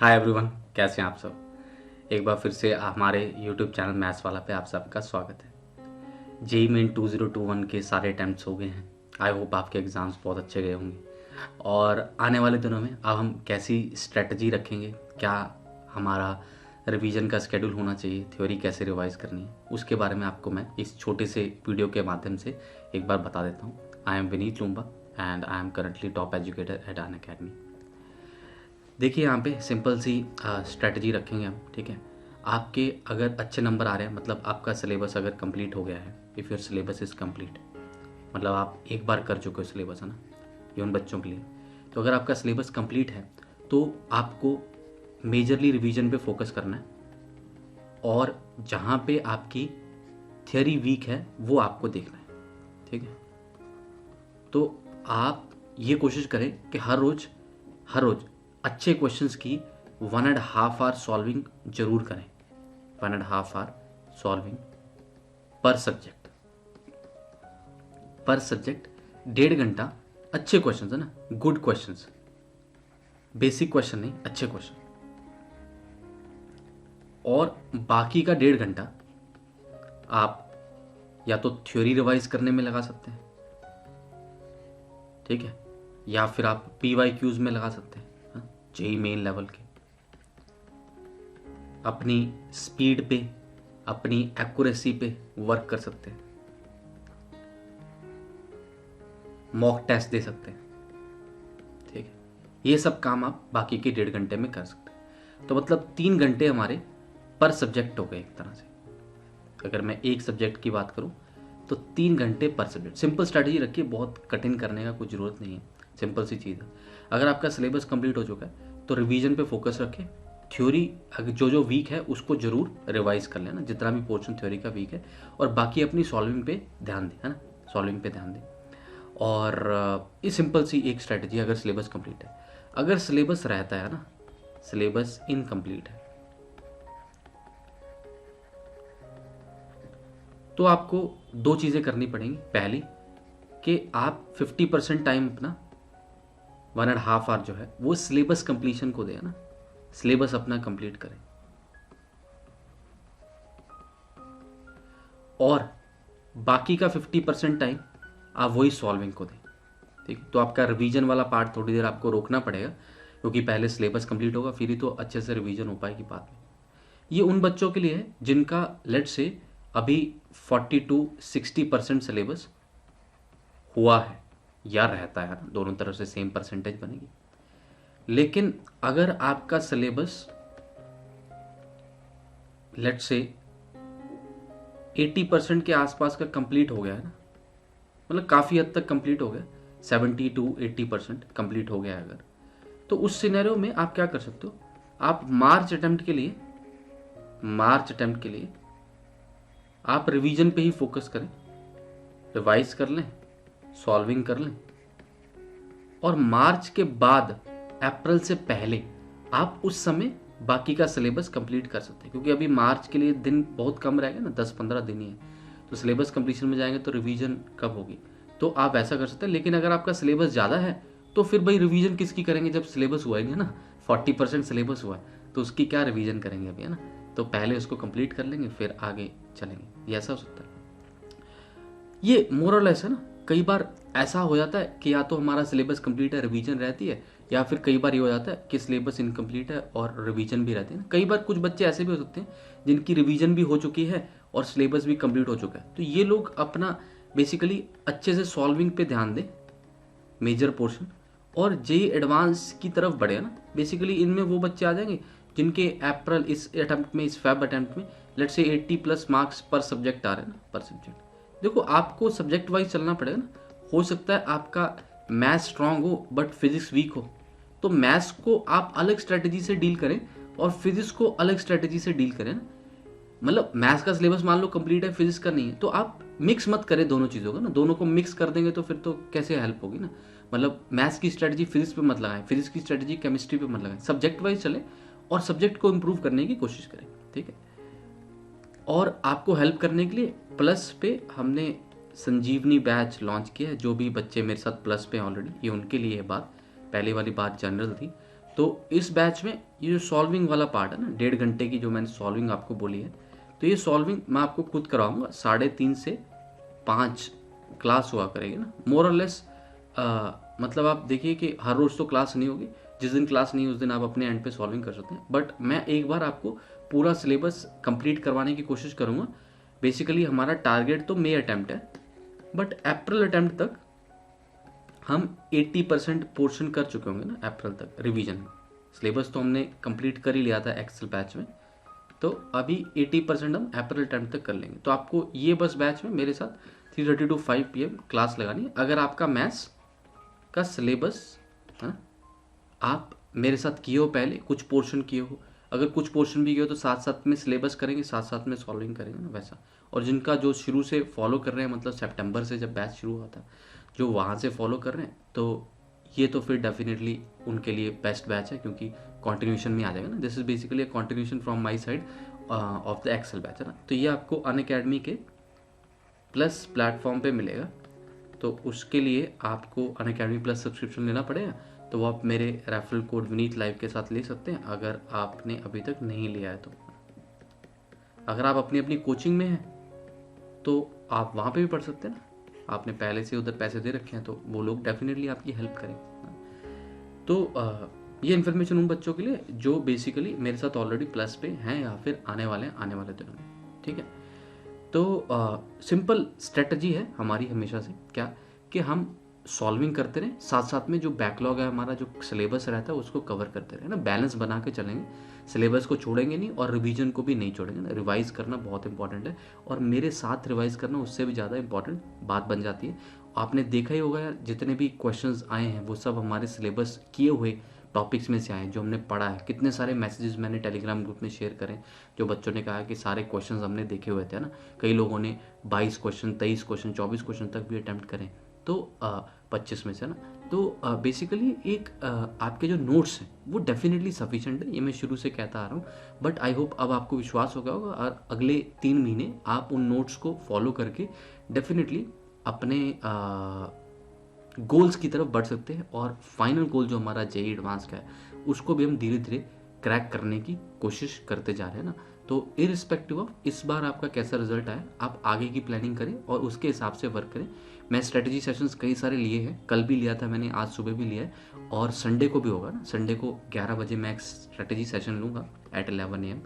Hi everyone, कैसे हैं आप सब। एक बार फिर से हमारे यूट्यूब चैनल मैथ्स वाला पे आप सबका स्वागत है। जेई मेन 2021 के सारे अटैम्प्ट्स हो गए हैं। आई होप आपके एग्ज़ाम्स बहुत अच्छे गए होंगे। और आने वाले दिनों में अब हम कैसी स्ट्रेटजी रखेंगे, क्या हमारा रिवीजन का स्केड्यूल होना चाहिए, थ्योरी कैसे रिवाइज करनी है, उसके बारे में आपको मैं इस छोटे से वीडियो के माध्यम से एक बार बता देता हूँ। I am Vineet Loomba and I am currently top educator at Unacademy. देखिए यहाँ पे सिंपल सी स्ट्रेटजी रखेंगे हम, ठीक है। आपके अगर अच्छे नंबर आ रहे हैं, मतलब आपका सिलेबस अगर कंप्लीट हो गया है, if your syllabus is complete, मतलब आप एक बार कर चुके हो सिलेबस, है ना, ये उन बच्चों के लिए। तो अगर आपका सिलेबस कंप्लीट है तो आपको मेजरली रिवीजन पे फोकस करना है, और जहाँ पे आपकी थियोरी वीक है वो आपको देखना है, ठीक है। तो आप ये कोशिश करें कि हर रोज़ अच्छे क्वेश्चंस की 1.5 आवर सॉल्विंग जरूर करें। 1.5 आवर सॉल्विंग पर सब्जेक्ट, 1.5 घंटा अच्छे क्वेश्चंस, है ना, गुड क्वेश्चंस, बेसिक क्वेश्चन नहीं, अच्छे क्वेश्चन। और बाकी का 1.5 घंटा आप या तो थ्योरी रिवाइज करने में लगा सकते हैं, ठीक है, या फिर आप PYQs में लगा सकते हैं, जेई मेन लेवल के। अपनी स्पीड पे, अपनी एक्यूरेसी पे वर्क कर सकते हैं, मॉक टेस्ट दे सकते हैं, ठीक है। ये सब काम आप बाकी के 1.5 घंटे में कर सकते हैं। तो मतलब 3 घंटे हमारे पर सब्जेक्ट हो गए एक तरह से। अगर मैं एक सब्जेक्ट की बात करूं तो 3 घंटे पर सब्जेक्ट। सिंपल स्ट्रैटेजी रखिए, बहुत कठिन करने का कोई ज़रूरत नहीं है, सिंपल सी चीज़ है। अगर आपका सिलेबस कंप्लीट हो चुका है तो रिवीजन पे फोकस रखें। थ्योरी जो वीक है उसको जरूर रिवाइज कर लेना, जितना भी पोर्शन थ्योरी का वीक है, और बाकी अपनी सॉल्विंग पे ध्यान दें, है ना, सॉल्विंग पे ध्यान दें। और ये सिंपल सी एक स्ट्रैटेजी अगर सिलेबस कंप्लीट है। अगर सिलेबस रहता है ना, सिलेबस इनकम्प्लीट है, तो आपको 2 चीज़ें करनी पड़ेंगी। पहली कि आप 50% टाइम अपना 1.5 आवर जो है वो सिलेबस कंप्लीशन को दें, ना, सिलेबस अपना कंप्लीट करें। और बाकी का 50% टाइम आप वही सॉल्विंग को दें, ठीक है। तो आपका रिवीजन वाला पार्ट थोड़ी देर आपको रोकना पड़ेगा, क्योंकि पहले सिलेबस कंप्लीट होगा, फिर ही तो अच्छे से रिवीजन हो पाएगी बाद में। ये उन बच्चों के लिए है जिनका लेट से अभी 40 to 60% सिलेबस हुआ है या रहता है, दोनों तरफ से सेम परसेंटेज बनेगी। लेकिन अगर आपका सिलेबस लेट से 80% के आसपास का कंप्लीट हो गया है ना, मतलब काफ़ी हद तक कंप्लीट हो गया, 70 to 80% कंप्लीट हो गया है अगर, तो उस सिनेरियो में आप क्या कर सकते हो, आप मार्च अटेम्प्ट के लिए आप रिवीजन पे ही फोकस करें, रिवाइज कर लें, सॉल्विंग कर लें, और मार्च के बाद अप्रैल से पहले आप उस समय बाकी का सिलेबस कंप्लीट कर सकते हैं। क्योंकि अभी मार्च के लिए दिन बहुत कम रहेगा ना, 10-15 दिन ही है, तो सिलेबस कंप्लीशन में जाएंगे तो रिवीजन कब होगी। तो आप ऐसा कर सकते हैं। लेकिन अगर आपका सिलेबस ज़्यादा है तो फिर भाई रिवीजन किसकी करेंगे जब सिलेबस हुआ ही नहीं, है ना, 40% सिलेबस हुआ है, तो उसकी क्या रिवीजन करेंगे अभी, है ना। तो पहले उसको कंप्लीट कर लेंगे, फिर आगे चलेंगे, ये ऐसा हो सकता है। ये मोरलेस है ना। कई बार ऐसा हो जाता है कि या तो हमारा सिलेबस कंप्लीट है, रिवीजन रहती है, या फिर कई बार ये हो जाता है कि सिलेबस इनकम्प्लीट है और रिवीजन भी रहती है ना। कई बार कुछ बच्चे ऐसे भी हो सकते हैं जिनकी रिवीजन भी हो चुकी है और सिलेबस भी कंप्लीट हो चुका है, तो ये लोग अपना बेसिकली अच्छे से सॉल्विंग पे ध्यान दें, मेजर पोर्शन, और जेई एडवांस की तरफ बढ़े ना। बेसिकली इनमें वो बच्चे आ जाएंगे जिनके अप्रैल इस अटैम्प्ट में, इस फेब अटैम्प्ट में लेट से 80+ मार्क्स पर सब्जेक्ट आ रहे हैं ना, पर सब्जेक्ट। देखो आपको सब्जेक्ट वाइज चलना पड़ेगा ना। हो सकता है आपका मैथ्स स्ट्रांग हो बट फिजिक्स वीक हो, तो मैथ्स को आप अलग स्ट्रेटजी से डील करें और फिजिक्स को अलग स्ट्रेटजी से डील करें ना। मतलब मैथ्स का सिलेबस मान लो कंप्लीट है, फिजिक्स का नहीं है, तो आप मिक्स मत करें दोनों चीज़ों को ना। दोनों को मिक्स कर देंगे तो फिर तो कैसे हेल्प होगी ना। मतलब मैथ्स की स्ट्रेटजी फिजिक्स पे मत लगाएं, फिजिक्स की स्ट्रेटजी केमिस्ट्री पे मत लगाएं, सब्जेक्ट वाइज चले और सब्जेक्ट को इम्प्रूव करने की कोशिश करें, ठीक है। और आपको हेल्प करने के लिए प्लस पे हमने संजीवनी बैच लॉन्च किया है। जो भी बच्चे मेरे साथ प्लस पे ऑलरेडी, ये उनके लिए है बात, पहले वाली बात जनरल थी। तो इस बैच में ये जो सॉल्विंग वाला पार्ट है ना, 1.5 घंटे की जो मैंने सॉल्विंग आपको बोली है, तो ये सॉल्विंग मैं आपको खुद कराऊंगा। 3:30 से 5 क्लास हुआ करेगी ना, मोर और लेस। मतलब आप देखिए कि हर रोज़ तो क्लास नहीं होगी, जिस दिन क्लास नहीं उस दिन आप अपने एंड पे सॉल्विंग कर सकते हैं। बट मैं एक बार आपको पूरा सिलेबस कंप्लीट करवाने की कोशिश करूँगा। बेसिकली हमारा टारगेट तो मई अटैम्प्ट है, बट अप्रैल अटैम्प्ट तक हम 80% पोर्शन कर चुके होंगे ना। अप्रैल तक रिवीजन में सिलेबस तो हमने कंप्लीट कर ही लिया था एक्सेल बैच में, तो अभी 80% हम अप्रैल अटैम्प्ट तक कर लेंगे। तो आपको ये बस बैच में मेरे साथ 3:30 to 5 PM क्लास लगानी है। अगर आपका मैथ्स का सिलेबस है ना, आप मेरे साथ किए हो, पहले कुछ पोर्शन किए हो, अगर कुछ पोर्शन भी किए हो तो साथ साथ में सिलेबस करेंगे, साथ साथ में सॉल्विंग करेंगे ना, वैसा। और जिनका जो शुरू से फॉलो कर रहे हैं, मतलब सितंबर से जब बैच शुरू हुआ था, जो वहाँ से फॉलो कर रहे हैं, तो ये तो फिर डेफिनेटली उनके लिए बेस्ट बैच है, क्योंकि कॉन्टिन्यूशन में आ जाएगा ना। This is basically a continuation from my side of the excel batch, है ना। तो ये आपको अनअकैडमी के प्लस प्लेटफॉर्म पे मिलेगा। तो उसके लिए आपको अनअकैडमी प्लस सब्सक्रिप्शन लेना पड़ेगा, तो वो आप मेरे रेफरल कोड विनीत लाइव के साथ ले सकते हैं, अगर आपने अभी तक नहीं लिया है तो। अगर आप अपनी अपनी कोचिंग में हैं तो आप वहाँ पे भी पढ़ सकते हैं ना, आपने पहले से उधर पैसे दे रखे हैं, तो वो लोग डेफिनेटली आपकी हेल्प करेंगे। तो ये इन्फॉर्मेशन उन बच्चों के लिए जो बेसिकली मेरे साथ ऑलरेडी प्लस पे हैं या फिर आने वाले दिनों में, ठीक है। तो सिंपल स्ट्रेटजी है हमारी हमेशा से, क्या कि हम सॉल्विंग करते रहें, साथ साथ में जो बैकलॉग है हमारा, जो सिलेबस रहता है उसको कवर करते रहें ना, बैलेंस बना के चलेंगे। सिलेबस को छोड़ेंगे नहीं और रिवीजन को भी नहीं छोड़ेंगे ना। रिवाइज करना बहुत इंपॉर्टेंट है, और मेरे साथ रिवाइज करना उससे भी ज़्यादा इंपॉर्टेंट बात बन जाती है। आपने देखा ही होगा यार, जितने भी क्वेश्चंस आए हैं वो सब हमारे सिलेबस किए हुए टॉपिक्स में से आए, जो हमने पढ़ा है। कितने सारे मैसेजेस मैंने टेलीग्राम ग्रुप में शेयर करें, जो बच्चों ने कहा कि सारे क्वेश्चंस हमने देखे हुए थे ना। कई लोगों ने 22 क्वेश्चन, 23 क्वेश्चन, 24 क्वेश्चन तक भी अटैम्प्ट करें, तो 25 में से ना। तो बेसिकली एक आपके जो नोट्स हैं वो डेफिनेटली सफिशेंट है, ये मैं शुरू से कहता आ रहा हूँ। बट आई होप अब आपको विश्वास हो गया होगा, और अगले 3 महीने आप उन नोट्स को फॉलो करके डेफिनेटली अपने गोल्स की तरफ बढ़ सकते हैं। और फाइनल गोल जो हमारा जेईई एडवांस का है, उसको भी हम धीरे धीरे क्रैक करने की कोशिश करते जा रहे हैं ना। तो इरिस्पेक्टिव ऑफ इस बार आपका कैसा रिजल्ट आया, आप आगे की प्लानिंग करें और उसके हिसाब से वर्क करें। मैं स्ट्रेटजी सेशंस कई सारे लिए हैं, कल भी लिया था मैंने, आज सुबह भी लिया है, और संडे को भी होगा ना। संडे को 11 बजे मैं एक स्ट्रेटजी सेशन लूँगा एट 11 AM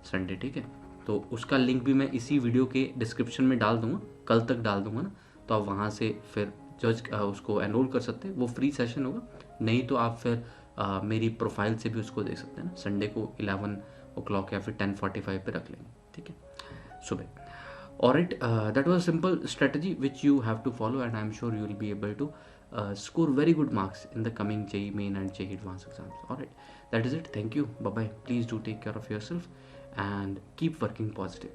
संडे, ठीक है। तो उसका लिंक भी मैं इसी वीडियो के डिस्क्रिप्शन में डाल दूंगा, कल तक डाल दूंगा ना। तो आप वहाँ से फिर उसको एनरोल कर सकते हैं, वो फ्री सेशन होगा। नहीं तो आप फिर मेरी प्रोफाइल से भी उसको देख सकते हैं ना। संडे को 11 o'clock या फिर 10:45 पे रख लेंगे, ठीक है, सुबह। Alright, that was a simple strategy which you have to follow, and I'm sure you will be able to score very good marks in the coming JEE Main and JEE Advanced exams. Alright, that is it. Thank you. Bye bye. Please do take care of yourself and keep working positively.